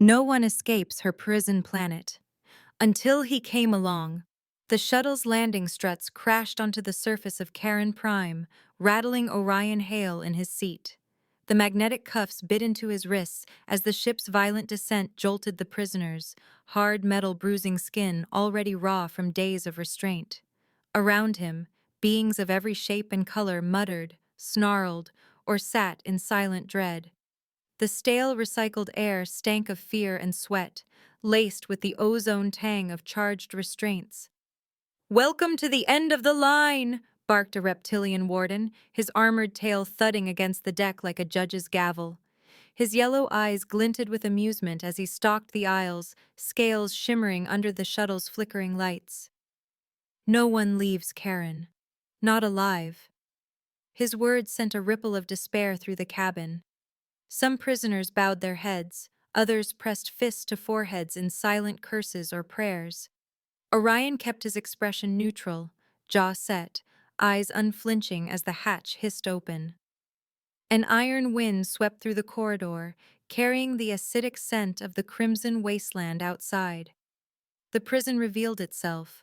No one escapes her prison planet. Until he came along. The shuttle's landing struts crashed onto the surface of Karen Prime, rattling Orion Hale in his seat. The magnetic cuffs bit into his wrists as the ship's violent descent jolted the prisoners, hard metal bruising skin already raw from days of restraint. Around him, beings of every shape and color muttered, snarled, or sat in silent dread. The stale recycled air stank of fear and sweat, laced with the ozone tang of charged restraints. "Welcome to the end of the line!" barked a reptilian warden, his armored tail thudding against the deck like a judge's gavel. His yellow eyes glinted with amusement as he stalked the aisles, scales shimmering under the shuttle's flickering lights. "No one leaves Karen. Not alive." His words sent a ripple of despair through the cabin. Some prisoners bowed their heads, others pressed fists to foreheads in silent curses or prayers. Orion kept his expression neutral, jaw set, eyes unflinching as the hatch hissed open. An iron wind swept through the corridor, carrying the acidic scent of the crimson wasteland outside. The prison revealed itself.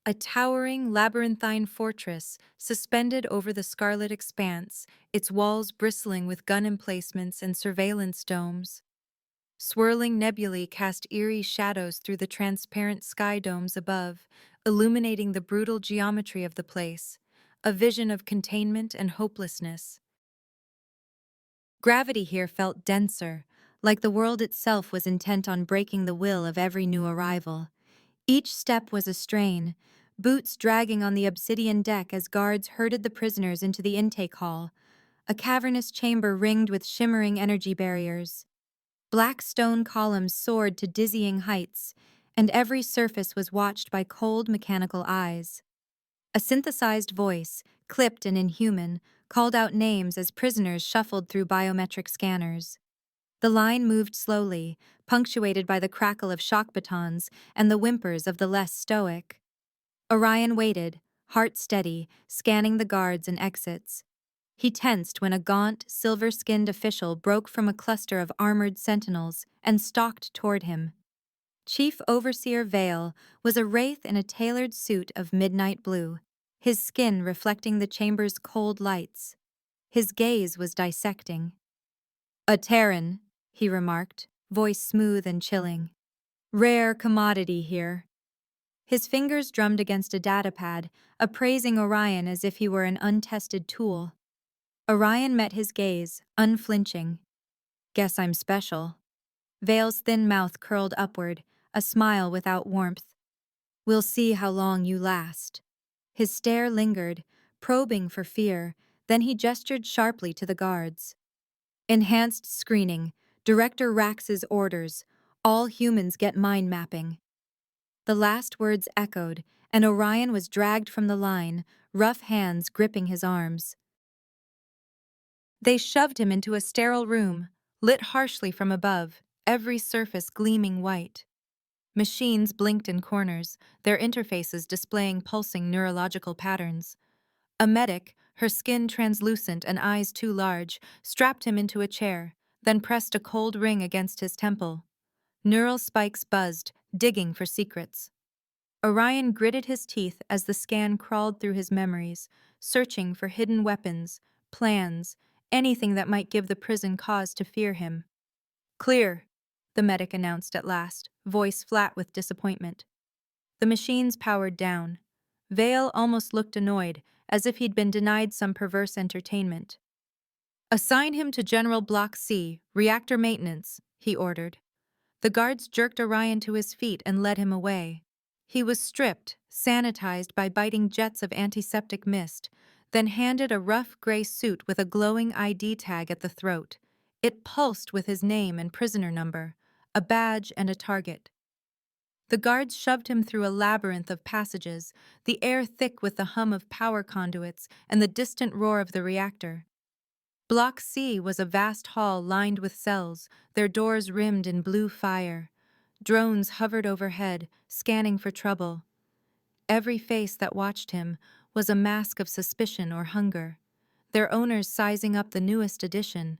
A towering, labyrinthine fortress suspended over the scarlet expanse, its walls bristling with gun emplacements and surveillance domes. Swirling nebulae cast eerie shadows through the transparent sky domes above, illuminating the brutal geometry of the place, a vision of containment and hopelessness. Gravity here felt denser, like the world itself was intent on breaking the will of every new arrival. Each step was a strain, boots dragging on the obsidian deck as guards herded the prisoners into the intake hall, a cavernous chamber ringed with shimmering energy barriers. Black stone columns soared to dizzying heights, and every surface was watched by cold mechanical eyes. A synthesized voice, clipped and inhuman, called out names as prisoners shuffled through biometric scanners. The line moved slowly, punctuated by the crackle of shock batons and the whimpers of the less stoic. Orion waited, heart steady, scanning the guards and exits. He tensed when a gaunt, silver-skinned official broke from a cluster of armored sentinels and stalked toward him. Chief Overseer Vale was a wraith in a tailored suit of midnight blue, his skin reflecting the chamber's cold lights. His gaze was dissecting. "A Terran," he remarked, voice smooth and chilling. "Rare commodity here." His fingers drummed against a datapad, appraising Orion as if he were an untested tool. Orion met his gaze, unflinching. "Guess I'm special." Vale's thin mouth curled upward, a smile without warmth. "We'll see how long you last." His stare lingered, probing for fear, then he gestured sharply to the guards. "Enhanced screening. Director Rax's orders. All humans get mind mapping." The last words echoed, and Orion was dragged from the line, rough hands gripping his arms. They shoved him into a sterile room, lit harshly from above, every surface gleaming white. Machines blinked in corners, their interfaces displaying pulsing neurological patterns. A medic, her skin translucent and eyes too large, strapped him into a chair, then pressed a cold ring against his temple. Neural spikes buzzed, digging for secrets. Orion gritted his teeth as the scan crawled through his memories, searching for hidden weapons, plans, anything that might give the prison cause to fear him. "Clear," the medic announced at last, voice flat with disappointment. The machines powered down. Vale almost looked annoyed, as if he'd been denied some perverse entertainment. "Assign him to General Block C, Reactor Maintenance," he ordered. The guards jerked Orion to his feet and led him away. He was stripped, sanitized by biting jets of antiseptic mist, then handed a rough gray suit with a glowing ID tag at the throat. It pulsed with his name and prisoner number, a badge and a target. The guards shoved him through a labyrinth of passages, the air thick with the hum of power conduits and the distant roar of the reactor. Block C was a vast hall lined with cells, their doors rimmed in blue fire. Drones hovered overhead, scanning for trouble. Every face that watched him was a mask of suspicion or hunger, their owners sizing up the newest edition.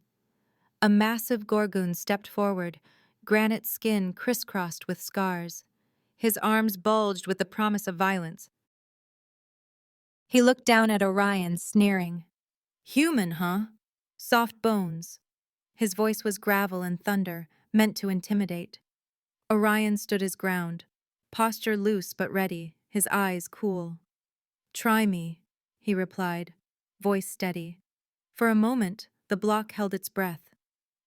A massive Gorgoon stepped forward, granite skin crisscrossed with scars. His arms bulged with the promise of violence. He looked down at Orion, sneering. Human, huh? Soft bones. His voice was gravel and thunder, meant to intimidate. Orion stood his ground, posture loose but ready, his eyes cool. Try me, he replied, voice steady. For a moment, the block held its breath.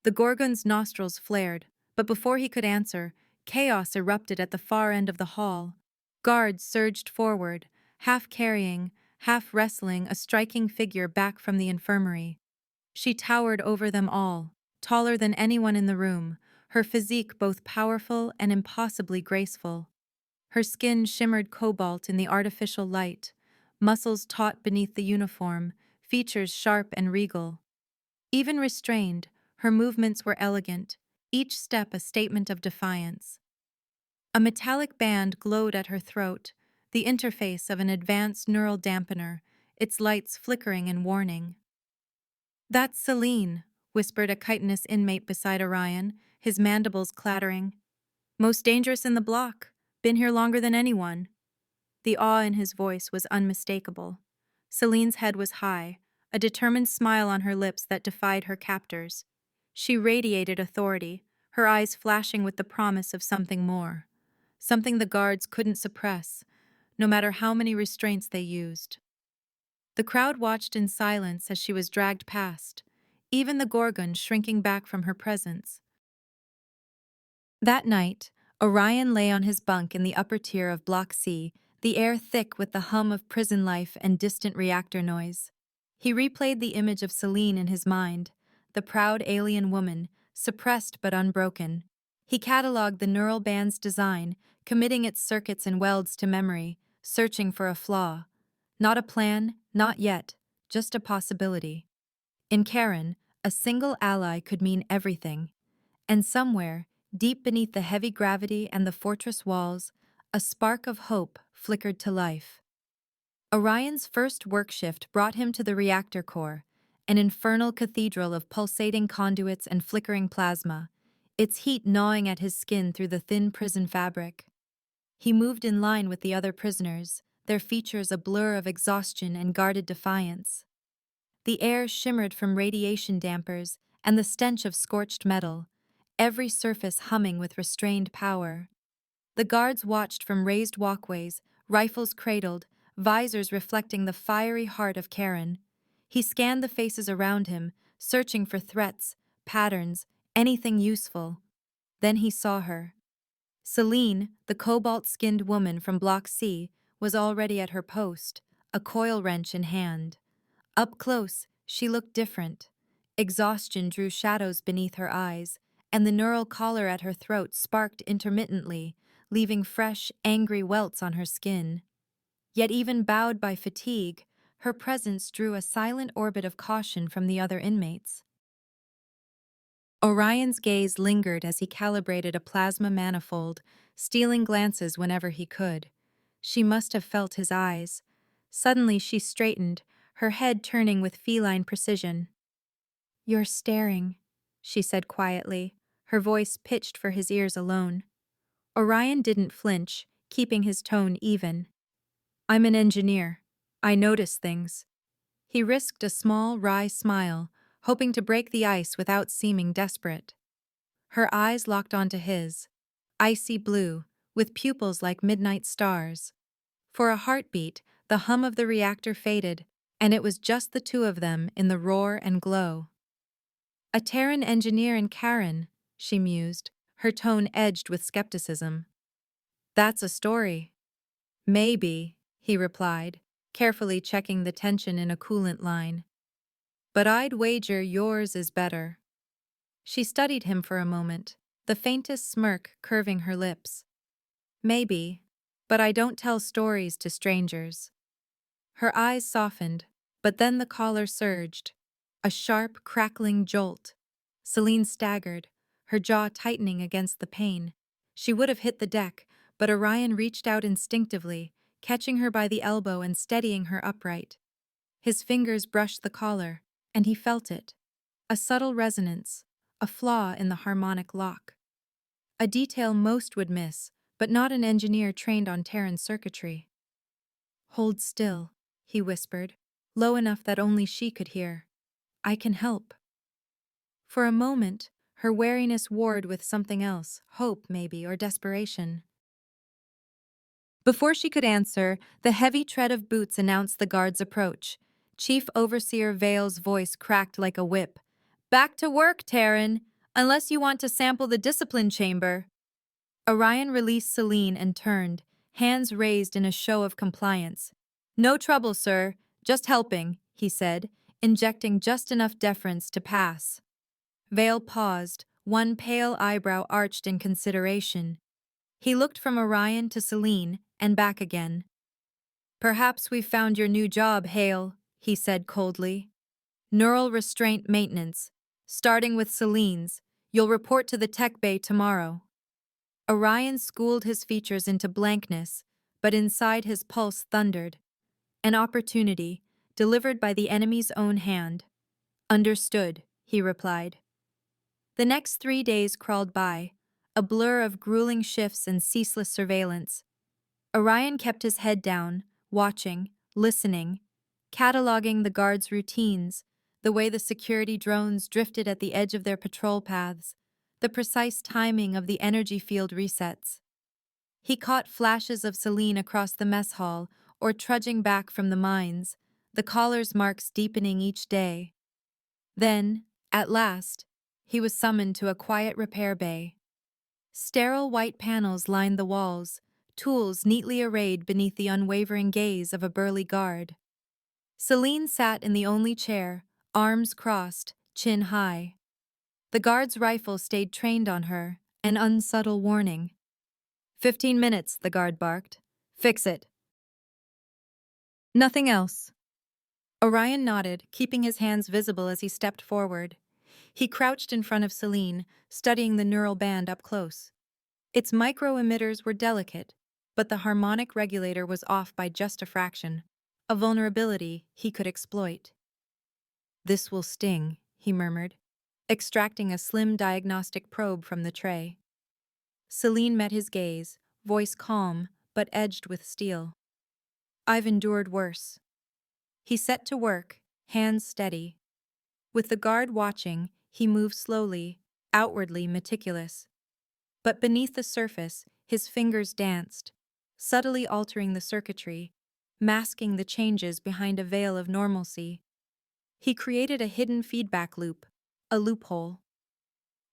The Gorgon's nostrils flared, but before he could answer, chaos erupted at the far end of the hall. Guards surged forward, half carrying, half wrestling a striking figure back from the infirmary. She towered over them all, taller than anyone in the room, her physique both powerful and impossibly graceful. Her skin shimmered cobalt in the artificial light, muscles taut beneath the uniform, features sharp and regal. Even restrained, her movements were elegant, each step a statement of defiance. A metallic band glowed at her throat, the interface of an advanced neural dampener, its lights flickering and warning. That's Celine, whispered a chitinous inmate beside Orion, his mandibles clattering. Most dangerous in the block. Been here longer than anyone. The awe in his voice was unmistakable. Celine's head was high, a determined smile on her lips that defied her captors. She radiated authority, her eyes flashing with the promise of something more. Something the guards couldn't suppress, no matter how many restraints they used. The crowd watched in silence as she was dragged past, even the Gorgon shrinking back from her presence. That night, Orion lay on his bunk in the upper tier of Block C, the air thick with the hum of prison life and distant reactor noise. He replayed the image of Celine in his mind, the proud alien woman, suppressed but unbroken. He cataloged the neural band's design, committing its circuits and welds to memory, searching for a flaw. Not a plan, not yet, just a possibility. In Karen, a single ally could mean everything. And somewhere, deep beneath the heavy gravity and the fortress walls, a spark of hope flickered to life. Orion's first work shift brought him to the reactor core, an infernal cathedral of pulsating conduits and flickering plasma, its heat gnawing at his skin through the thin prison fabric. He moved in line with the other prisoners, their features a blur of exhaustion and guarded defiance. The air shimmered from radiation dampers and the stench of scorched metal, every surface humming with restrained power. The guards watched from raised walkways, rifles cradled, visors reflecting the fiery heart of Karen. He scanned the faces around him, searching for threats, patterns, anything useful. Then he saw her. Celine, the cobalt-skinned woman from Block C, was already at her post, a coil wrench in hand. Up close, she looked different. Exhaustion drew shadows beneath her eyes, and the neural collar at her throat sparked intermittently, leaving fresh, angry welts on her skin. Yet even bowed by fatigue, her presence drew a silent orbit of caution from the other inmates. Orion's gaze lingered as he calibrated a plasma manifold, stealing glances whenever he could. She must have felt his eyes. Suddenly she straightened, her head turning with feline precision. "You're staring," she said quietly, her voice pitched for his ears alone. Orion didn't flinch, keeping his tone even. "I'm an engineer. I notice things." He risked a small, wry smile, hoping to break the ice without seeming desperate. Her eyes locked onto his, icy blue, with pupils like midnight stars. For a heartbeat, the hum of the reactor faded, and it was just the two of them in the roar and glow. "A Terran engineer in Karen," she mused, her tone edged with skepticism. "That's a story." "Maybe," he replied, carefully checking the tension in a coolant line. "But I'd wager yours is better." She studied him for a moment, the faintest smirk curving her lips. "Maybe, but I don't tell stories to strangers." Her eyes softened, but then the collar surged. A sharp, crackling jolt. Celine staggered, her jaw tightening against the pain. She would have hit the deck, but Orion reached out instinctively, catching her by the elbow and steadying her upright. His fingers brushed the collar, and he felt it. A subtle resonance, a flaw in the harmonic lock. a detail most would miss, but not an engineer trained on Terran circuitry. "Hold still," he whispered, low enough that only she could hear. "I can help." For a moment, her wariness warred with something else, hope maybe, or desperation. Before she could answer, the heavy tread of boots announced the guard's approach. Chief Overseer Vale's voice cracked like a whip. "Back to work, Terran, unless you want to sample the discipline chamber." Orion released Celine and turned, hands raised in a show of compliance. "No trouble, sir. Just helping," he said, injecting just enough deference to pass. Vale paused, one pale eyebrow arched in consideration. He looked from Orion to Celine and back again. "Perhaps we've found your new job, Hale," he said coldly. "Neural restraint maintenance. Starting with Celine's. You'll report to the tech bay tomorrow." Orion schooled his features into blankness, but inside his pulse thundered. An opportunity, delivered by the enemy's own hand. "Understood," he replied. The next 3 days crawled by, a blur of grueling shifts and ceaseless surveillance. Orion kept his head down, watching, listening, cataloging the guards' routines, the way the security drones drifted at the edge of their patrol paths, the precise timing of the energy field resets. He caught flashes of Celine across the mess hall or trudging back from the mines, the collar's marks deepening each day. Then, at last, he was summoned to a quiet repair bay. Sterile white panels lined the walls, tools neatly arrayed beneath the unwavering gaze of a burly guard. Celine sat in the only chair, arms crossed, chin high. The guard's rifle stayed trained on her, an unsubtle warning. "15 minutes, the guard barked. "Fix it." "Nothing else." Orion nodded, keeping his hands visible as he stepped forward. He crouched in front of Celine, studying the neural band up close. Its micro-emitters were delicate, but the harmonic regulator was off by just a fraction, a vulnerability he could exploit. "This will sting," he murmured, extracting a slim diagnostic probe from the tray. Celine met his gaze, voice calm, but edged with steel. "I've endured worse." He set to work, hands steady. With the guard watching, he moved slowly, outwardly meticulous. But beneath the surface, his fingers danced, subtly altering the circuitry, masking the changes behind a veil of normalcy. He created a hidden feedback loop, a loophole.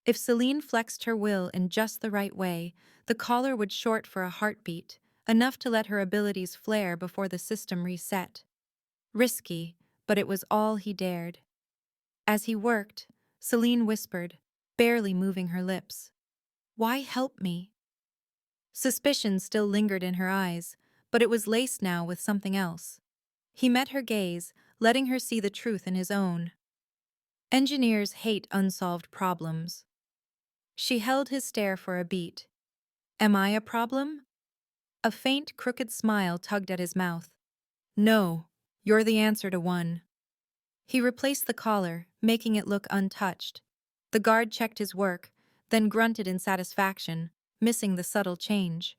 If Celine flexed her will in just the right way, the collar would short for a heartbeat, enough to let her abilities flare before the system reset. Risky, but it was all he dared. As he worked, Celine whispered, barely moving her lips, "Why help me?" Suspicion still lingered in her eyes, but it was laced now with something else. He met her gaze, letting her see the truth in his own. Engineers hate unsolved problems. She held his stare for a beat. "Am I a problem?" A faint, crooked smile tugged at his mouth. "No, you're the answer to one." He replaced the collar, making it look untouched. The guard checked his work, then grunted in satisfaction, missing the subtle change.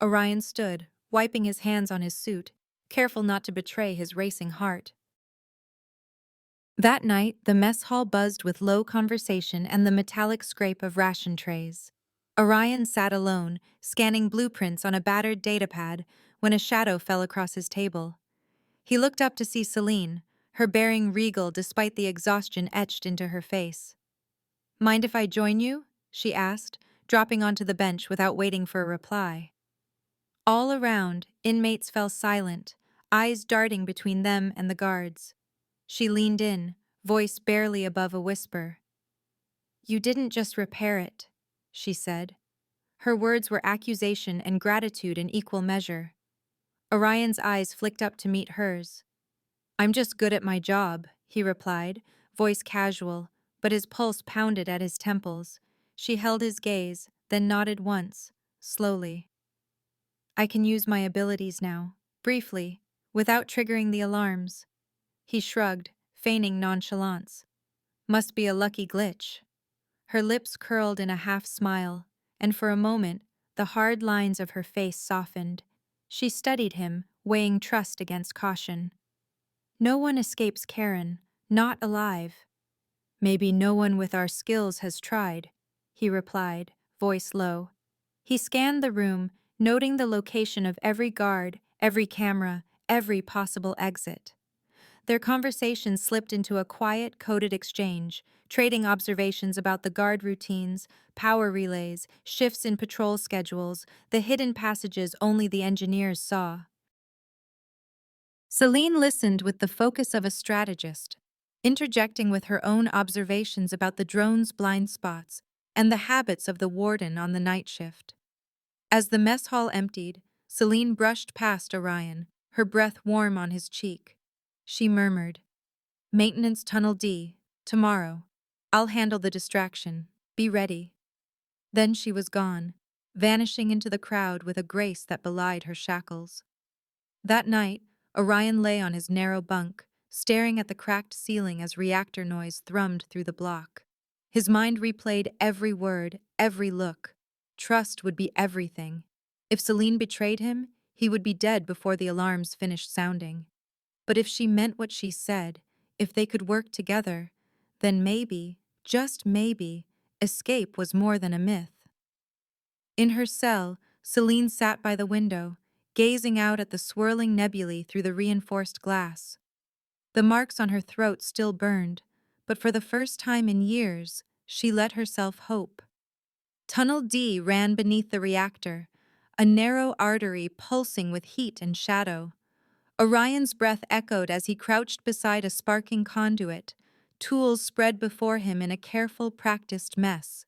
Orion stood, wiping his hands on his suit, careful not to betray his racing heart. That night, the mess hall buzzed with low conversation and the metallic scrape of ration trays. Orion sat alone, scanning blueprints on a battered datapad, when a shadow fell across his table. He looked up to see Celine, her bearing regal despite the exhaustion etched into her face. "Mind if I join you?" she asked, dropping onto the bench without waiting for a reply. All around, inmates fell silent, eyes darting between them and the guards. She leaned in, voice barely above a whisper. "You didn't just repair it," she said. Her words were accusation and gratitude in equal measure. Orion's eyes flicked up to meet hers. "I'm just good at my job," he replied, voice casual, but his pulse pounded at his temples. She held his gaze, then nodded once, slowly. "I can use my abilities now, briefly, without triggering the alarms." He shrugged, feigning nonchalance. "Must be a lucky glitch." Her lips curled in a half-smile. and for a moment, the hard lines of her face softened. She studied him, weighing trust against caution. No one escapes Karen, not alive. Maybe no one with our skills has tried, he replied, voice low. He scanned the room, noting the location of every guard, every camera, every possible exit. Their conversation slipped into a quiet, coded exchange, trading observations about the guard routines, power relays, shifts in patrol schedules, the hidden passages only the engineers saw. Celine listened with the focus of a strategist, interjecting with her own observations about the drone's blind spots and the habits of the warden on the night shift. As the mess hall emptied, Celine brushed past Orion, her breath warm on his cheek. She murmured, "Maintenance Tunnel D, tomorrow. I'll handle the distraction. Be ready." Then she was gone, vanishing into the crowd with a grace that belied her shackles. That night, Orion lay on his narrow bunk, staring at the cracked ceiling as reactor noise thrummed through the block. His mind replayed every word, every look. Trust would be everything. If Celine betrayed him, he would be dead before the alarms finished sounding. But if she meant what she said, if they could work together, then maybe, just maybe, escape was more than a myth. In her cell, Celine sat by the window, gazing out at the swirling nebulae through the reinforced glass. The marks on her throat still burned, but for the first time in years, she let herself hope. Tunnel D ran beneath the reactor, a narrow artery pulsing with heat and shadow. Orion's breath echoed as he crouched beside a sparking conduit, tools spread before him in a careful, practiced mess.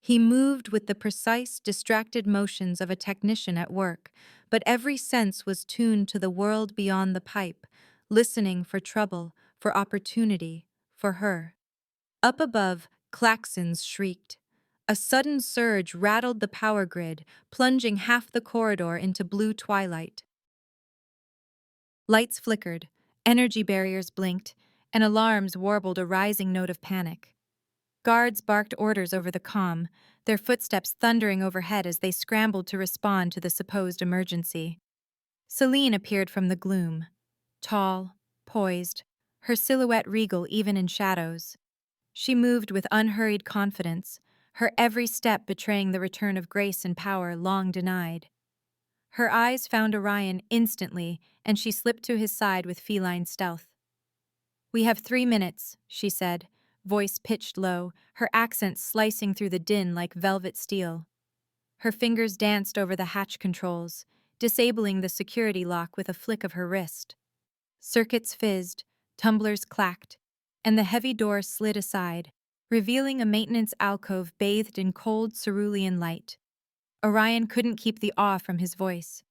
He moved with the precise, distracted motions of a technician at work, but every sense was tuned to the world beyond the pipe, listening for trouble, for opportunity, for her. Up above, klaxons shrieked. A sudden surge rattled the power grid, plunging half the corridor into blue twilight. Lights flickered, energy barriers blinked, and alarms warbled a rising note of panic. Guards barked orders over the comm, their footsteps thundering overhead as they scrambled to respond to the supposed emergency. Celine appeared from the gloom, tall, poised, her silhouette regal even in shadows. She moved with unhurried confidence, her every step betraying the return of grace and power long denied. Her eyes found Orion instantly, and she slipped to his side with feline stealth. "We have 3 minutes," she said, voice pitched low, her accent slicing through the din like velvet steel. Her fingers danced over the hatch controls, disabling the security lock with a flick of her wrist. Circuits fizzed, tumblers clacked, and the heavy door slid aside, revealing a maintenance alcove bathed in cold cerulean light. Orion couldn't keep the awe from his voice.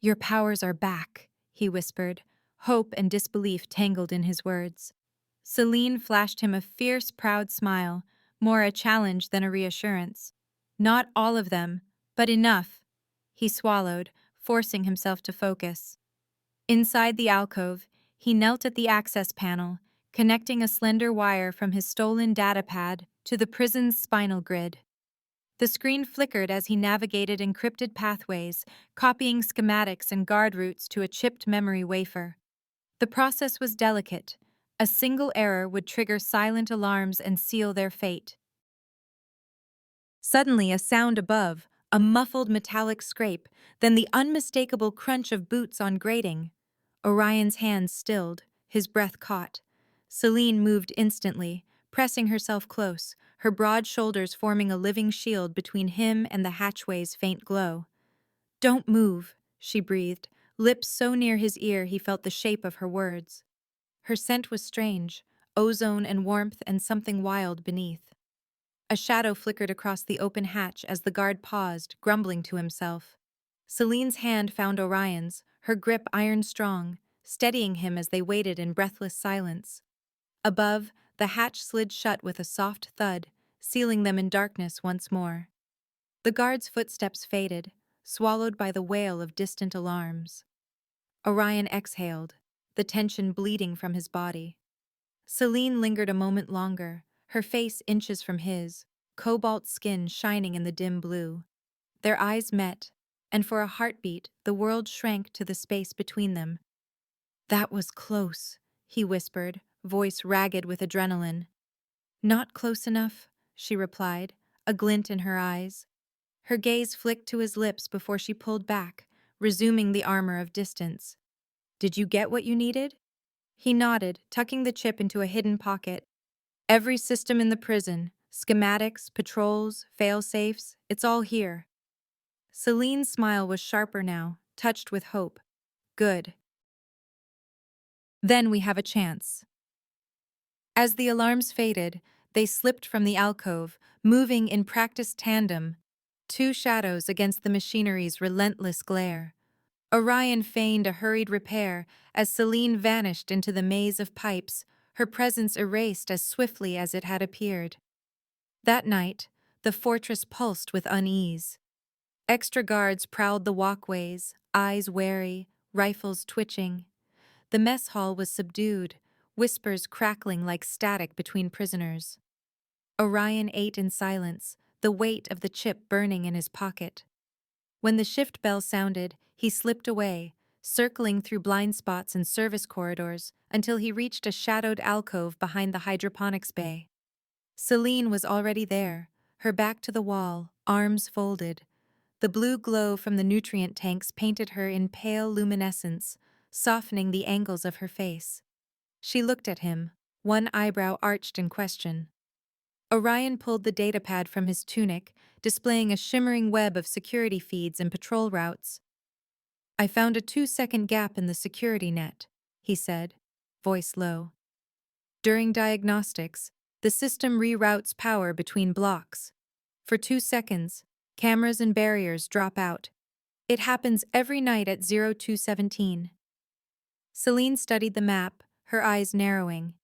"Your powers are back," he whispered, hope and disbelief tangled in his words. Celine flashed him a fierce, proud smile, more a challenge than a reassurance. "Not all of them, but enough." He swallowed, forcing himself to focus. Inside the alcove, he knelt at the access panel, connecting a slender wire from his stolen datapad to the prison's spinal grid. The screen flickered as he navigated encrypted pathways, copying schematics and guard routes to a chipped memory wafer. The process was delicate. A single error would trigger silent alarms and seal their fate. Suddenly, a sound above, a muffled metallic scrape, then the unmistakable crunch of boots on grating. Orion's hands stilled, his breath caught. Celine moved instantly, pressing herself close, her broad shoulders forming a living shield between him and the hatchway's faint glow. "Don't move," she breathed, lips so near his ear he felt the shape of her words. Her scent was strange, ozone and warmth and something wild beneath. A shadow flickered across the open hatch as the guard paused, grumbling to himself. Celine's hand found Orion's, her grip iron-strong, steadying him as they waited in breathless silence. Above, the hatch slid shut with a soft thud, sealing them in darkness once more. The guard's footsteps faded, swallowed by the wail of distant alarms. Orion exhaled, the tension bleeding from his body. Celine lingered a moment longer, her face inches from his. cobalt skin shining in the dim blue. Their eyes met, and for a heartbeat, the world shrank to the space between them. "That was close," he whispered, voice ragged with adrenaline. "Not close enough," she replied, a glint in her eyes. Her gaze flicked to his lips before she pulled back, resuming the armor of distance. "Did you get what you needed?" He nodded, tucking the chip into a hidden pocket. "Every system in the prison, schematics, patrols, fail-safes, it's all here." Celine's smile was sharper now, touched with hope. "Good. Then we have a chance." As the alarms faded, they slipped from the alcove, moving in practiced tandem, two shadows against the machinery's relentless glare. Orion feigned a hurried repair as Celine vanished into the maze of pipes, her presence erased as swiftly as it had appeared. That night, the fortress pulsed with unease. Extra guards prowled the walkways, eyes wary, rifles twitching. The mess hall was subdued, whispers crackling like static between prisoners. Orion ate in silence, the weight of the chip burning in his pocket. When the shift bell sounded, he slipped away, circling through blind spots and service corridors until he reached a shadowed alcove behind the hydroponics bay. Celine was already there, her back to the wall, arms folded. The blue glow from the nutrient tanks painted her in pale luminescence, softening the angles of her face. She looked at him, one eyebrow arched in question. Orion pulled the datapad from his tunic, displaying a shimmering web of security feeds and patrol routes. "I found a 2-second gap in the security net," he said, voice low. "During diagnostics, the system reroutes power between blocks. For 2 seconds, cameras and barriers drop out. It happens every night at 0217. Celine studied the map, her eyes narrowing.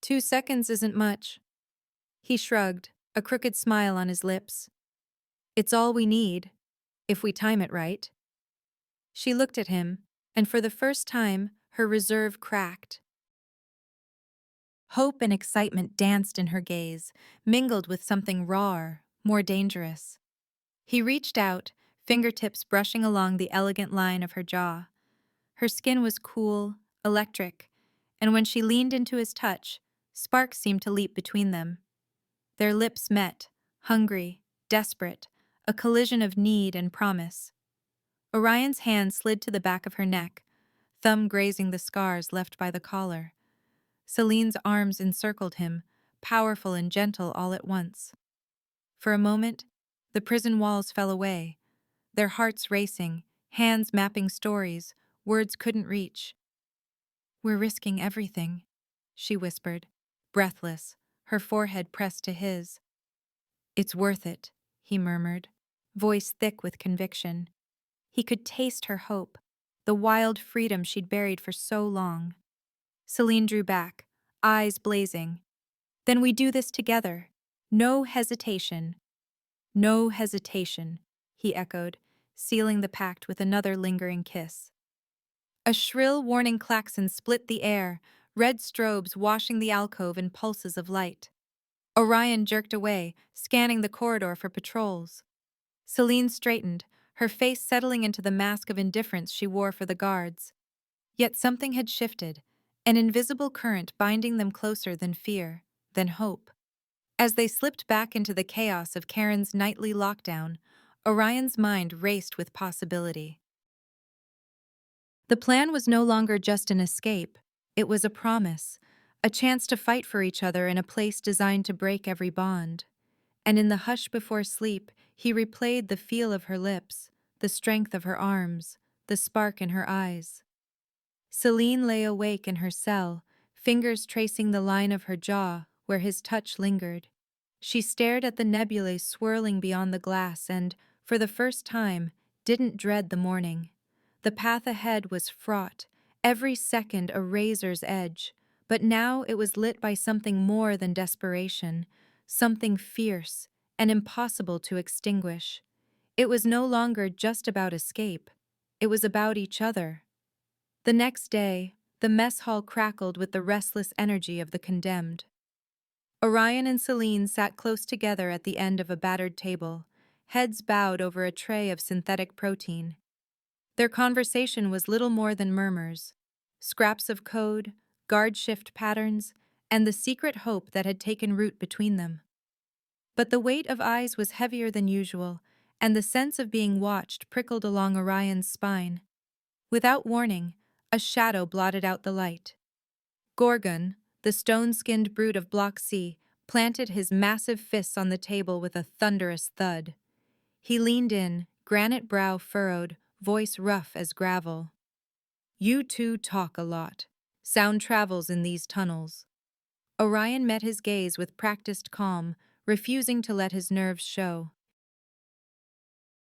2 seconds isn't much. He shrugged, a crooked smile on his lips. "It's all we need, if we time it right." She looked at him, and for the first time, her reserve cracked. Hope and excitement danced in her gaze, mingled with something rawer, more dangerous. He reached out, fingertips brushing along the elegant line of her jaw. Her skin was cool, electric, and when she leaned into his touch, sparks seemed to leap between them. Their lips met, hungry, desperate, a collision of need and promise. Orion's hand slid to the back of her neck, thumb grazing the scars left by the collar. Celine's arms encircled him, powerful and gentle all at once. For a moment, the prison walls fell away, their hearts racing, hands mapping stories words couldn't reach. "We're risking everything," she whispered, breathless, her forehead pressed to his. "It's worth it," he murmured, voice thick with conviction. He could taste her hope, the wild freedom she'd buried for so long. Celine drew back, eyes blazing. "Then we do this together. No hesitation." "No hesitation," he echoed, sealing the pact with another lingering kiss. A shrill warning klaxon split the air, red strobes washing the alcove in pulses of light. Orion jerked away, scanning the corridor for patrols. Celine straightened, her face settling into the mask of indifference she wore for the guards. Yet something had shifted, an invisible current binding them closer than fear, than hope. As they slipped back into the chaos of Karen's nightly lockdown, Orion's mind raced with possibility. The plan was no longer just an escape, it was a promise, a chance to fight for each other in a place designed to break every bond. And in the hush before sleep, he replayed the feel of her lips, the strength of her arms, the spark in her eyes. Celine lay awake in her cell, fingers tracing the line of her jaw where his touch lingered. She stared at the nebulae swirling beyond the glass and, for the first time, didn't dread the morning. The path ahead was fraught, every second a razor's edge, but now it was lit by something more than desperation, something fierce and impossible to extinguish. It was no longer just about escape. It was about each other. The next day, the mess hall crackled with the restless energy of the condemned. Orion and Selene sat close together at the end of a battered table, heads bowed over a tray of synthetic protein. Their conversation was little more than murmurs, scraps of code, guard shift patterns, and the secret hope that had taken root between them. But the weight of eyes was heavier than usual, and the sense of being watched prickled along Orion's spine. Without warning, a shadow blotted out the light. Gorgon, the stone-skinned brute of Block C, planted his massive fists on the table with a thunderous thud. He leaned in, granite brow furrowed, voice rough as gravel. "You two talk a lot. Sound travels in these tunnels." Orion met his gaze with practiced calm, refusing to let his nerves show.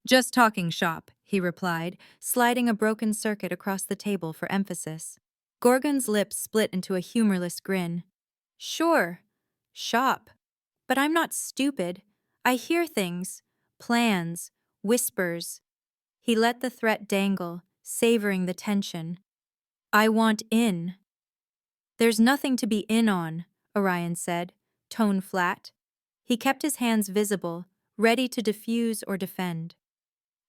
"Just talking shop," he replied, sliding a broken circuit across the table for emphasis. Gorgon's lips split into a humorless grin. "Sure, shop. But I'm not stupid. I hear things, plans, whispers." He let the threat dangle, savoring the tension. "I want in." "There's nothing to be in on," Orion said, tone flat. He kept his hands visible, ready to defuse or defend.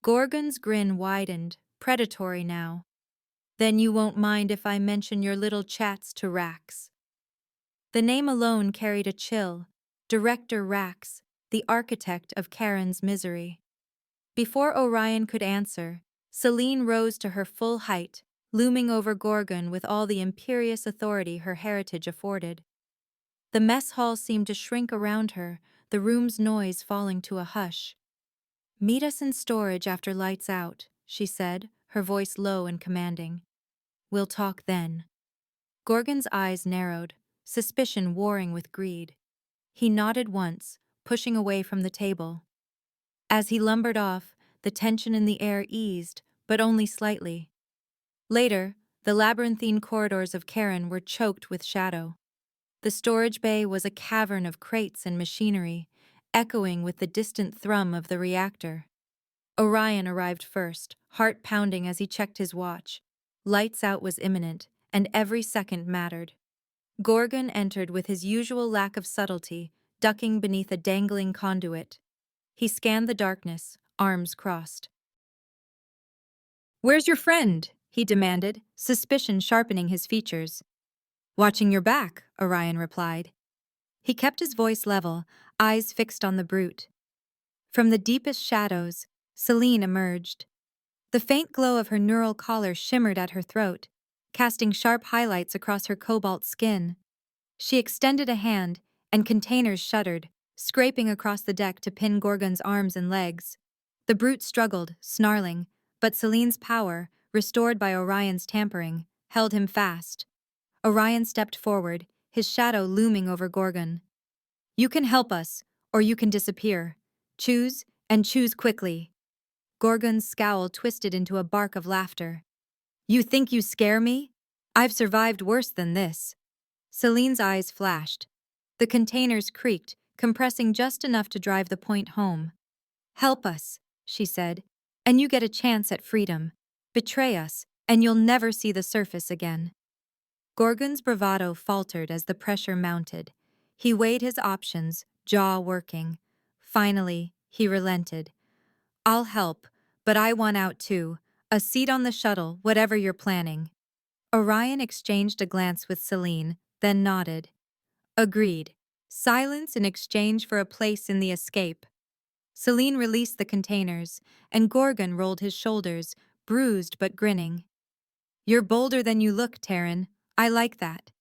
Gorgon's grin widened, predatory now. "Then you won't mind if I mention your little chats to Rax." The name alone carried a chill. Director Rax, the architect of Karen's misery. Before Orion could answer, Selene rose to her full height, looming over Gorgon with all the imperious authority her heritage afforded. The mess hall seemed to shrink around her, the room's noise falling to a hush. "Meet us in storage after lights out," she said, her voice low and commanding. "We'll talk then." Gorgon's eyes narrowed, suspicion warring with greed. He nodded once, pushing away from the table. As he lumbered off, the tension in the air eased, but only slightly. Later, the labyrinthine corridors of Karen were choked with shadow. The storage bay was a cavern of crates and machinery, echoing with the distant thrum of the reactor. Orion arrived first, heart pounding as he checked his watch. Lights out was imminent, and every second mattered. Gorgon entered with his usual lack of subtlety, ducking beneath a dangling conduit. He scanned the darkness, arms crossed. "Where's your friend?" he demanded, suspicion sharpening his features. "Watching your back," Orion replied. He kept his voice level, eyes fixed on the brute. From the deepest shadows, Selene emerged. The faint glow of her neural collar shimmered at her throat, casting sharp highlights across her cobalt skin. She extended a hand, and containers shuddered, scraping across the deck to pin Gorgon's arms and legs. The brute struggled, snarling, but Selene's power, restored by Orion's tampering, held him fast. Orion stepped forward, his shadow looming over Gorgon. "You can help us, or you can disappear. Choose, and choose quickly." Gorgon's scowl twisted into a bark of laughter. "You think you scare me? I've survived worse than this." Selene's eyes flashed. The containers creaked, compressing just enough to drive the point home. "Help us," she said, "and you get a chance at freedom. Betray us, and you'll never see the surface again." Gorgon's bravado faltered as the pressure mounted. He weighed his options, jaw working. Finally, he relented. "I'll help, but I want out too. A seat on the shuttle, whatever you're planning." Orion exchanged a glance with Selene, then nodded. "Agreed. Silence in exchange for a place in the escape." Selene released the containers, and Gorgon rolled his shoulders, bruised but grinning. "You're bolder than you look, Terran. I like that."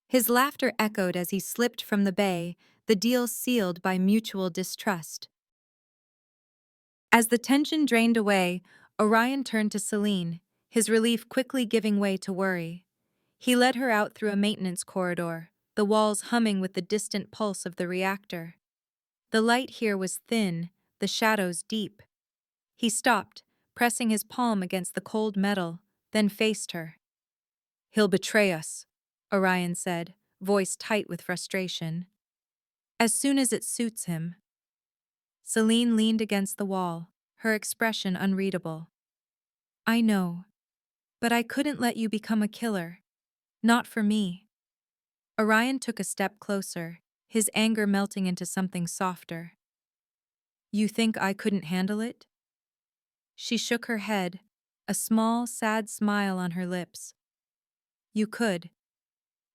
His laughter echoed as he slipped from the bay, the deal sealed by mutual distrust. As the tension drained away, Orion turned to Selene, his relief quickly giving way to worry. He led her out through a maintenance corridor, the walls humming with the distant pulse of the reactor. The light here was thin, the shadows deep. He stopped, pressing his palm against the cold metal, then faced her. "He'll betray us," Orion said, voice tight with frustration. "As soon as it suits him." Selene leaned against the wall, her expression unreadable. "I know, but I couldn't let you become a killer. Not for me." Orion took a step closer, his anger melting into something softer. You think I couldn't handle it? She shook her head, a small, sad smile on her lips. You could.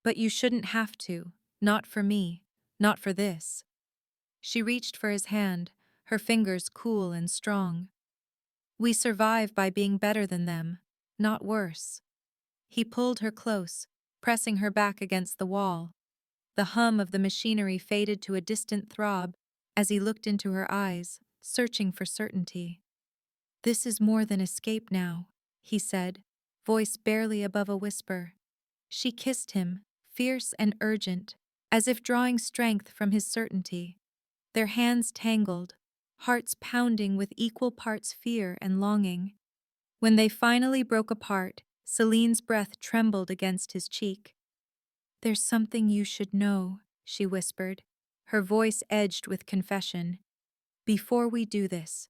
But you shouldn't have to. Not for me. Not for this. She reached for his hand, her fingers cool and strong. We survive by being better than them, not worse. He pulled her close, pressing her back against the wall. The hum of the machinery faded to a distant throb as he looked into her eyes, searching for certainty. This is more than escape now, he said, voice barely above a whisper. She kissed him, fierce and urgent, as if drawing strength from his certainty. Their hands tangled, hearts pounding with equal parts fear and longing. When they finally broke apart, Celine's breath trembled against his cheek. There's something you should know, she whispered, her voice edged with confession. Before we do this,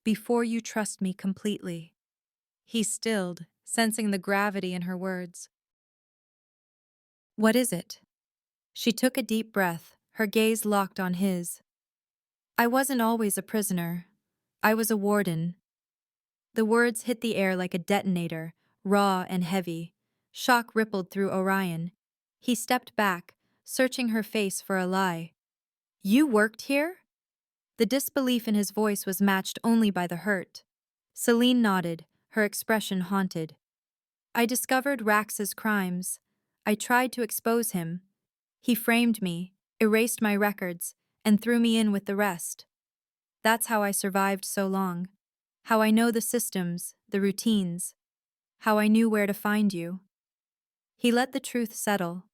before you trust me completely. He stilled, sensing the gravity in her words. What is it? She took a deep breath, her gaze locked on his. I wasn't always a prisoner. I was a warden. The words hit the air like a detonator, raw and heavy. Shock rippled through Orion. He stepped back, searching her face for a lie. You worked here? The disbelief in his voice was matched only by the hurt. Celine nodded, her expression haunted. I discovered Rax's crimes. I tried to expose him. He framed me, erased my records, and threw me in with the rest. That's how I survived so long. How I know the systems, the routines. How I knew where to find you. He let the truth settle,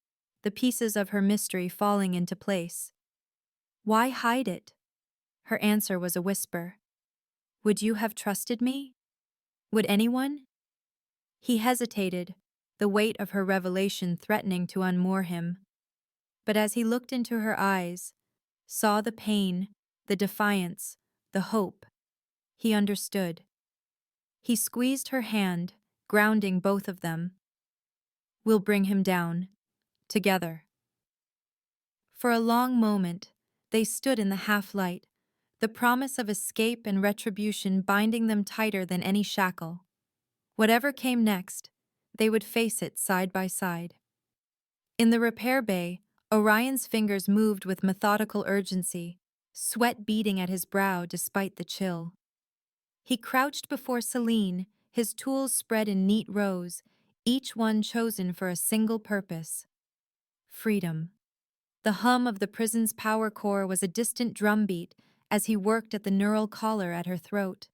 the pieces of her mystery falling into place. Why hide it? Her answer was a whisper. Would you have trusted me? Would anyone? He hesitated, the weight of her revelation threatening to unmoor him. But as he looked into her eyes, saw the pain, the defiance, the hope, he understood. He squeezed her hand, grounding both of them. We'll bring him down, together. For a long moment, they stood in the half-light, the promise of escape and retribution binding them tighter than any shackle. Whatever came next, they would face it side by side. In the repair bay, Orion's fingers moved with methodical urgency, sweat beading at his brow despite the chill. He crouched before Celine, his tools spread in neat rows, each one chosen for a single purpose. Freedom. The hum of the prison's power core was a distant drumbeat as he worked at the neural collar at her throat.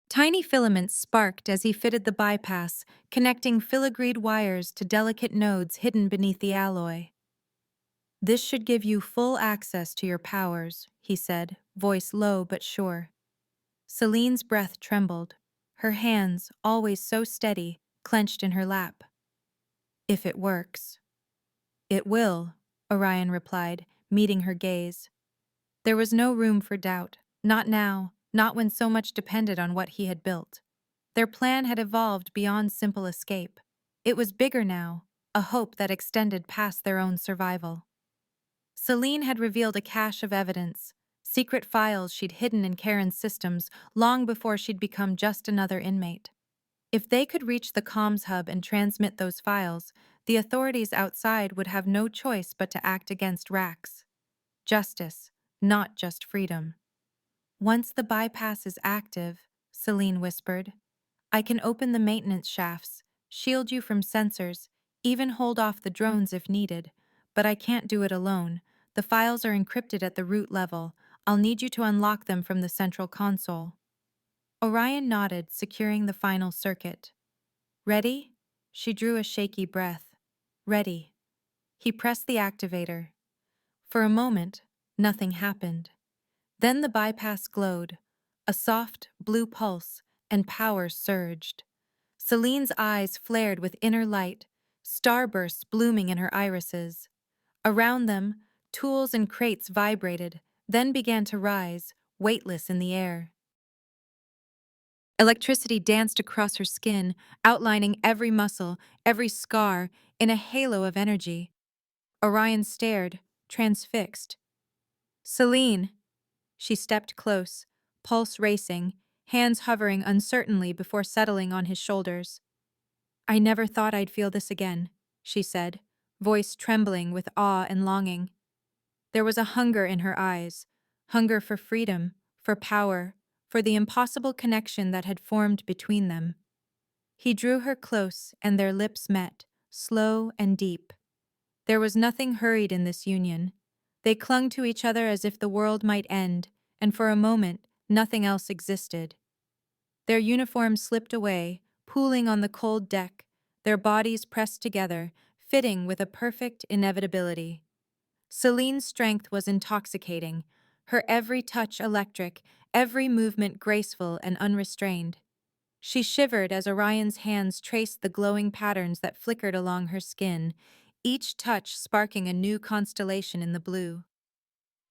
Tiny filaments sparked as he fitted the bypass, connecting filigreed wires to delicate nodes hidden beneath the alloy. This should give you full access to your powers, he said, voice low but sure. Celine's breath trembled, her hands, always so steady, clenched in her lap. If it works. It will, Orion replied, meeting her gaze. There was no room for doubt, not now, not when so much depended on what he had built. Their plan had evolved beyond simple escape. It was bigger now, a hope that extended past their own survival. Celine had revealed a cache of evidence, secret files she'd hidden in Karen's systems long before she'd become just another inmate. If they could reach the comms hub and transmit those files, the authorities outside would have no choice but to act against Rax. Justice, not just freedom. Once the bypass is active, Celine whispered, I can open the maintenance shafts, shield you from sensors, even hold off the drones if needed, but I can't do it alone. The files are encrypted at the root level. I'll need you to unlock them from the central console. Orion nodded, securing the final circuit. Ready? She drew a shaky breath. Ready. He pressed the activator. For a moment, nothing happened. Then the bypass glowed, a soft, blue pulse, and power surged. Celine's eyes flared with inner light, starbursts blooming in her irises. Around them, tools and crates vibrated, then began to rise, weightless in the air. Electricity danced across her skin, outlining every muscle, every scar, in a halo of energy. Orion stared, transfixed. "Celine!" She stepped close, pulse racing, hands hovering uncertainly before settling on his shoulders. "I never thought I'd feel this again," she said, voice trembling with awe and longing. There was a hunger in her eyes, hunger for freedom, for power, for the impossible connection that had formed between them. He drew her close, and their lips met, slow and deep. There was nothing hurried in this union. They clung to each other as if the world might end, and for a moment, nothing else existed. Their uniforms slipped away, pooling on the cold deck, their bodies pressed together, fitting with a perfect inevitability. Celine's strength was intoxicating, her every touch electric, every movement graceful and unrestrained. She shivered as Orion's hands traced the glowing patterns that flickered along her skin, each touch sparking a new constellation in the blue.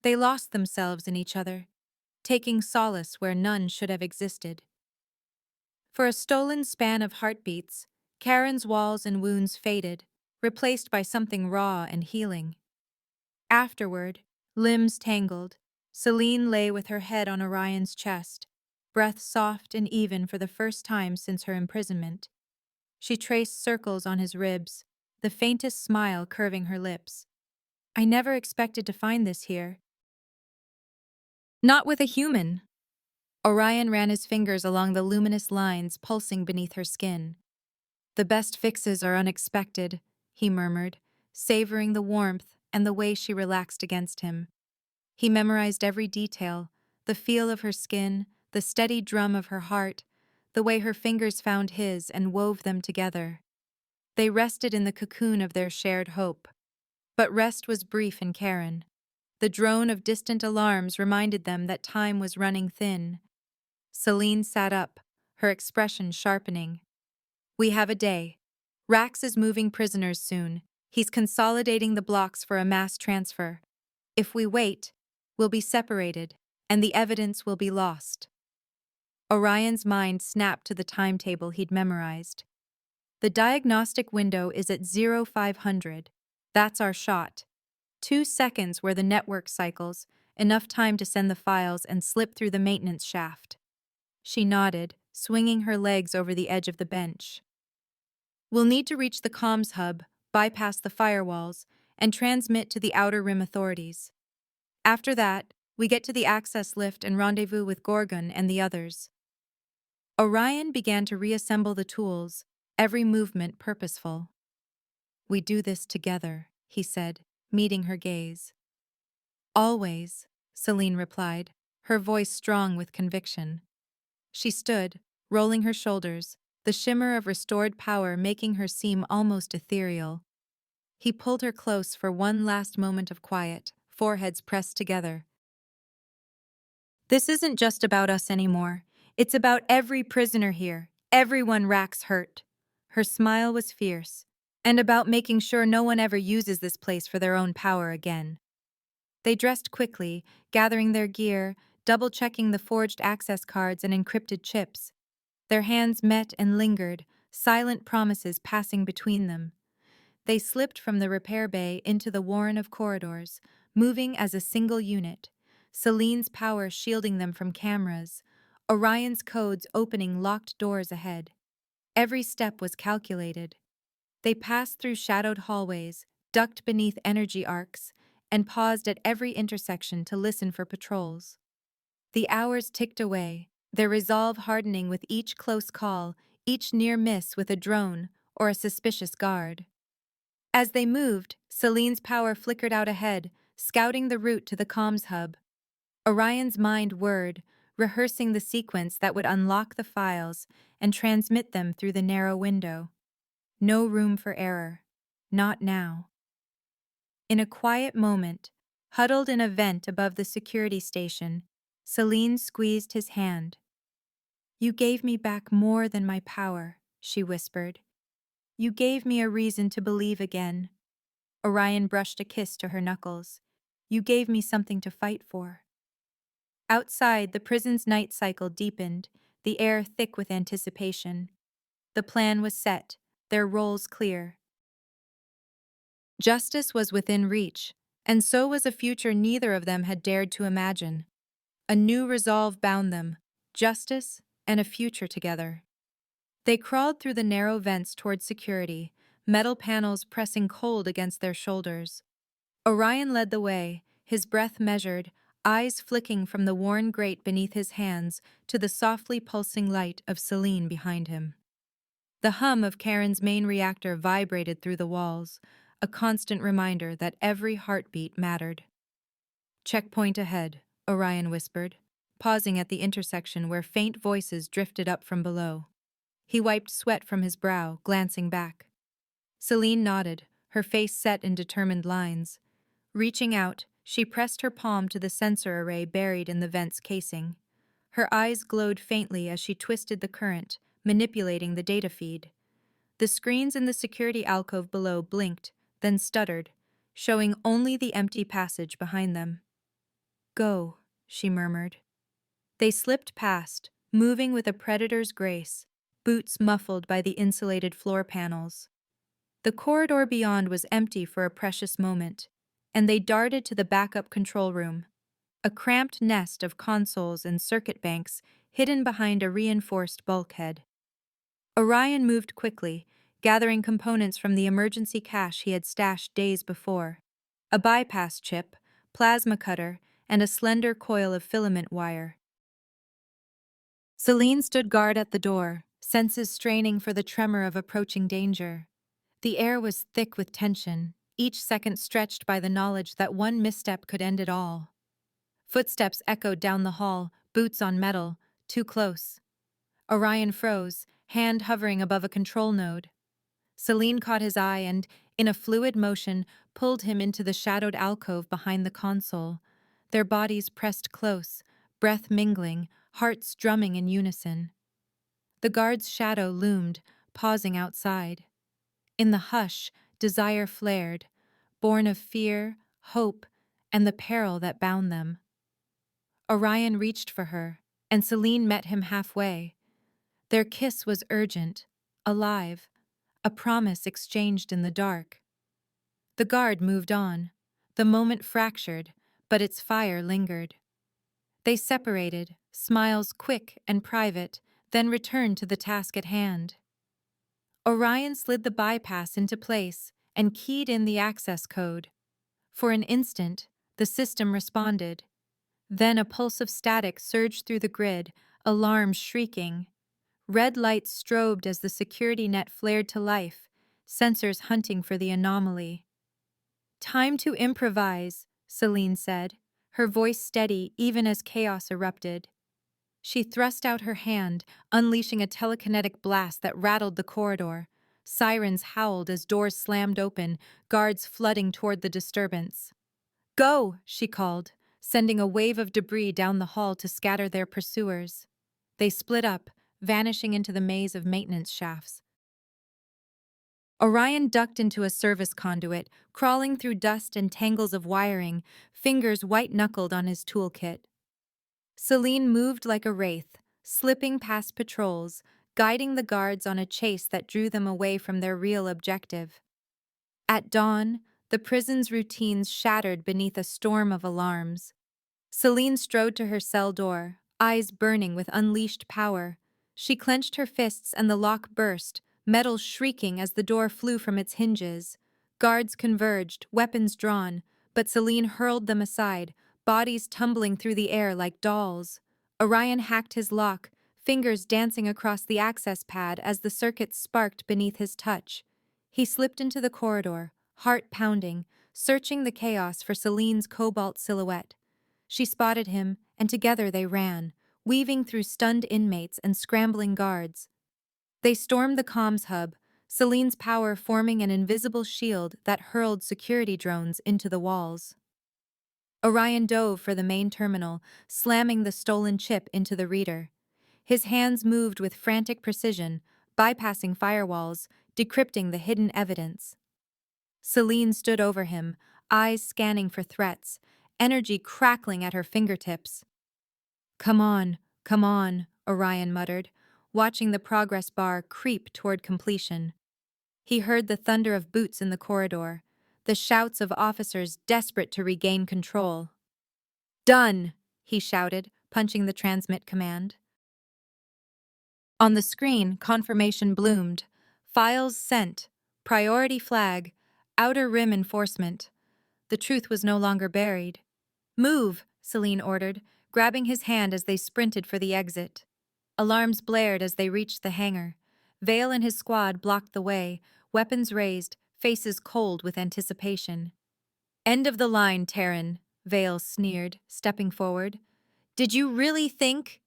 They lost themselves in each other, taking solace where none should have existed. For a stolen span of heartbeats, Karen's walls and wounds faded, replaced by something raw and healing. Afterward, limbs tangled, Celine lay with her head on Orion's chest, breath soft and even for the first time since her imprisonment. She traced circles on his ribs, the faintest smile curving her lips. "I never expected to find this here." "Not with a human." Orion ran his fingers along the luminous lines pulsing beneath her skin. "The best fixes are unexpected," he murmured, savoring the warmth and the way she relaxed against him. He memorized every detail, the feel of her skin, the steady drum of her heart, the way her fingers found his and wove them together. They rested in the cocoon of their shared hope. But rest was brief in Karen. The drone of distant alarms reminded them that time was running thin. Celine sat up, her expression sharpening. "We have a day. Rax is moving prisoners soon. He's consolidating the blocks for a mass transfer. If we wait, we'll be separated, and the evidence will be lost." Orion's mind snapped to the timetable he'd memorized. "The diagnostic window is at 0500. That's our shot. 2 seconds where the network cycles, enough time to send the files and slip through the maintenance shaft." She nodded, swinging her legs over the edge of the bench. "We'll need to reach the comms hub, bypass the firewalls, and transmit to the Outer Rim authorities. After that, we get to the access lift and rendezvous with Gorgon and the others." Orion began to reassemble the tools, every movement purposeful. "We do this together," he said, meeting her gaze. "Always," Celine replied, her voice strong with conviction. She stood, rolling her shoulders, the shimmer of restored power making her seem almost ethereal. He pulled her close for one last moment of quiet, foreheads pressed together. "This isn't just about us anymore. It's about every prisoner here, everyone Rax hurt." Her smile was fierce, "and about making sure no one ever uses this place for their own power again." They dressed quickly, gathering their gear, double-checking the forged access cards and encrypted chips. Their hands met and lingered, silent promises passing between them. They slipped from the repair bay into the warren of corridors, moving as a single unit, Celine's power shielding them from cameras, Orion's codes opening locked doors ahead. Every step was calculated. They passed through shadowed hallways, ducked beneath energy arcs, and paused at every intersection to listen for patrols. The hours ticked away, their resolve hardening with each close call, each near miss with a drone or a suspicious guard. As they moved, Celine's power flickered out ahead, scouting the route to the comms hub. Orion's mind whirred, rehearsing the sequence that would unlock the files and transmit them through the narrow window. No room for error. Not now. In a quiet moment, huddled in a vent above the security station, Celine squeezed his hand. "You gave me back more than my power," she whispered. "You gave me a reason to believe again." Orion brushed a kiss to her knuckles. "You gave me something to fight for." Outside, the prison's night cycle deepened, the air thick with anticipation. The plan was set, their roles clear. Justice was within reach, and so was a future neither of them had dared to imagine. A new resolve bound them, justice and a future together. They crawled through the narrow vents toward security, metal panels pressing cold against their shoulders. Orion led the way, his breath measured, eyes flicking from the worn grate beneath his hands to the softly pulsing light of Selene behind him. The hum of Karen's main reactor vibrated through the walls, a constant reminder that every heartbeat mattered. "Checkpoint ahead," Orion whispered, pausing at the intersection where faint voices drifted up from below. He wiped sweat from his brow, glancing back. Selene nodded, her face set in determined lines. Reaching out, she pressed her palm to the sensor array buried in the vent's casing. Her eyes glowed faintly as she twisted the current, manipulating the data feed. The screens in the security alcove below blinked, then stuttered, showing only the empty passage behind them. "Go," she murmured. They slipped past, moving with a predator's grace, boots muffled by the insulated floor panels. The corridor beyond was empty for a precious moment, and they darted to the backup control room, a cramped nest of consoles and circuit banks hidden behind a reinforced bulkhead. Orion moved quickly, gathering components from the emergency cache he had stashed days before. A bypass chip, plasma cutter, and a slender coil of filament wire. Selene stood guard at the door, senses straining for the tremor of approaching danger. The air was thick with tension, each second stretched by the knowledge that one misstep could end it all. Footsteps echoed down the hall, boots on metal, too close. Orion froze, hand hovering above a control node. Selene caught his eye and, in a fluid motion, pulled him into the shadowed alcove behind the console. Their bodies pressed close, breath mingling, hearts drumming in unison. The guard's shadow loomed, pausing outside. In the hush, desire flared, born of fear, hope, and the peril that bound them. Orion reached for her, and Selene met him halfway. Their kiss was urgent, alive, a promise exchanged in the dark. The guard moved on. The moment fractured, but its fire lingered. They separated, smiles quick and private, then returned to the task at hand. Orion slid the bypass into place and keyed in the access code. For an instant, the system responded. Then a pulse of static surged through the grid, alarms shrieking. Red lights strobed as the security net flared to life, sensors hunting for the anomaly. "Time to improvise," Selene said, her voice steady even as chaos erupted. She thrust out her hand, unleashing a telekinetic blast that rattled the corridor. Sirens howled as doors slammed open, guards flooding toward the disturbance. "Go," she called, sending a wave of debris down the hall to scatter their pursuers. They split up, vanishing into the maze of maintenance shafts. Orion ducked into a service conduit, crawling through dust and tangles of wiring, fingers white-knuckled on his toolkit. Selene moved like a wraith, slipping past patrols, guiding the guards on a chase that drew them away from their real objective. At dawn, the prison's routines shattered beneath a storm of alarms. Selene strode to her cell door, eyes burning with unleashed power. She clenched her fists and the lock burst, metal shrieking as the door flew from its hinges. Guards converged, weapons drawn, but Selene hurled them aside, bodies tumbling through the air like dolls. Orion hacked his lock, fingers dancing across the access pad as the circuits sparked beneath his touch. He slipped into the corridor, heart pounding, searching the chaos for Selene's cobalt silhouette. She spotted him, and together they ran, weaving through stunned inmates and scrambling guards. They stormed the comms hub, Selene's power forming an invisible shield that hurled security drones into the walls. Orion dove for the main terminal, slamming the stolen chip into the reader. His hands moved with frantic precision, bypassing firewalls, decrypting the hidden evidence. Selene stood over him, eyes scanning for threats, energy crackling at her fingertips. Come on," Orion muttered, watching the progress bar creep toward completion. He heard the thunder of boots in the corridor. the shouts of officers desperate to regain control. "Done!" he shouted, punching the transmit command. On the screen, confirmation bloomed. Files sent. Priority flag. Outer rim enforcement. The truth was no longer buried. "Move," Celine ordered, grabbing his hand as they sprinted for the exit. Alarms blared as they reached the hangar. Vale and his squad blocked the way, weapons raised, faces cold with anticipation. "End of the line, Terran," Vale sneered, stepping forward. "Did you really think—"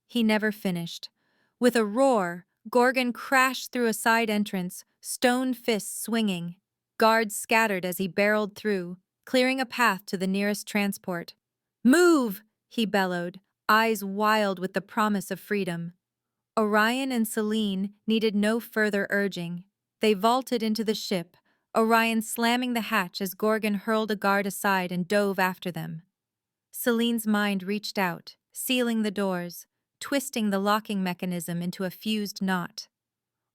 He never finished. With a roar, Gorgon crashed through a side entrance, stone fists swinging. Guards scattered as he barreled through, clearing a path to the nearest transport. "Move!" he bellowed, eyes wild with the promise of freedom. Orion and Celine needed no further urging. They vaulted into the ship, Orion slamming the hatch as Gorgon hurled a guard aside and dove after them. Celine's mind reached out, sealing the doors, twisting the locking mechanism into a fused knot.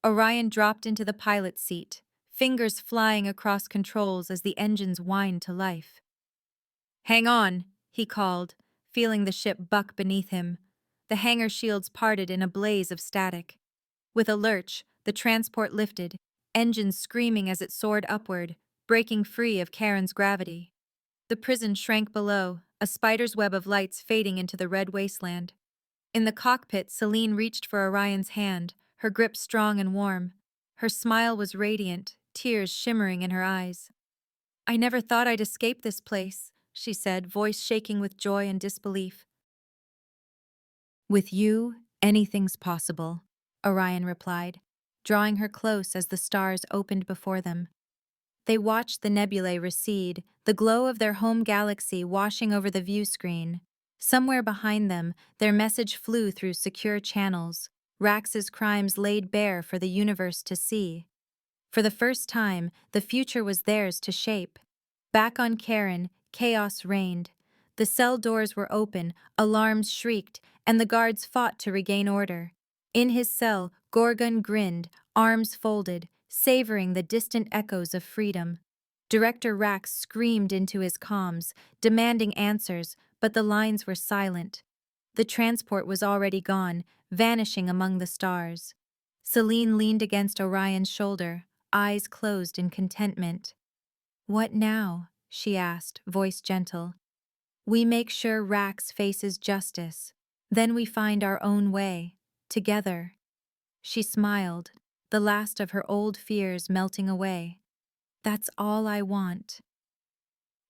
Orion dropped into the pilot's seat, fingers flying across controls as the engines whined to life. "Hang on," he called, feeling the ship buck beneath him. The hangar shields parted in a blaze of static. With a lurch, the transport lifted, engines screaming as it soared upward, breaking free of Karen's gravity. The prison shrank below, a spider's web of lights fading into the red wasteland. In the cockpit, Celine reached for Orion's hand, her grip strong and warm. Her smile was radiant, tears shimmering in her eyes. "I never thought I'd escape this place," she said, voice shaking with joy and disbelief. "With you, anything's possible," Orion replied, drawing her close as the stars opened before them. They watched the nebulae recede, the glow of their home galaxy washing over the view screen. Somewhere behind them, their message flew through secure channels, Rax's crimes laid bare for the universe to see. For the first time, the future was theirs to shape. Back on Karen, chaos reigned. The cell doors were open, alarms shrieked, and the guards fought to regain order. In his cell, Gorgon grinned, arms folded, savoring the distant echoes of freedom. Director Rax screamed into his comms, demanding answers, but the lines were silent. The transport was already gone, vanishing among the stars. Celine leaned against Orion's shoulder, eyes closed in contentment. "What now?" she asked, voice gentle. "We make sure Rax faces justice. Then we find our own way, together." She smiled, the last of her old fears melting away. "That's all I want."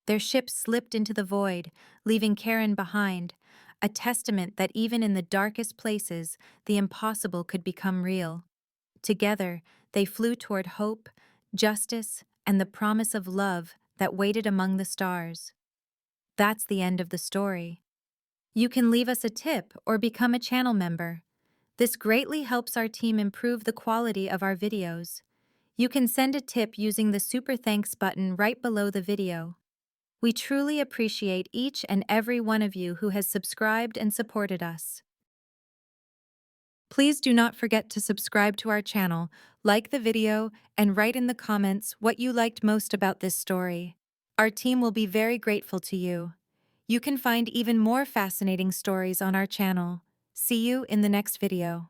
Their ship slipped into the void, leaving Karen behind, a testament that even in the darkest places, the impossible could become real. Together, they flew toward hope, justice, and the promise of love that waited among the stars. That's the end of the story. You can leave us a tip or become a channel member. This greatly helps our team improve the quality of our videos. You can send a tip using the Super Thanks button right below the video. We truly appreciate each and every one of you who has subscribed and supported us. Please do not forget to subscribe to our channel, like the video, and write in the comments what you liked most about this story. Our team will be very grateful to you. You can find even more fascinating stories on our channel. See you in the next video.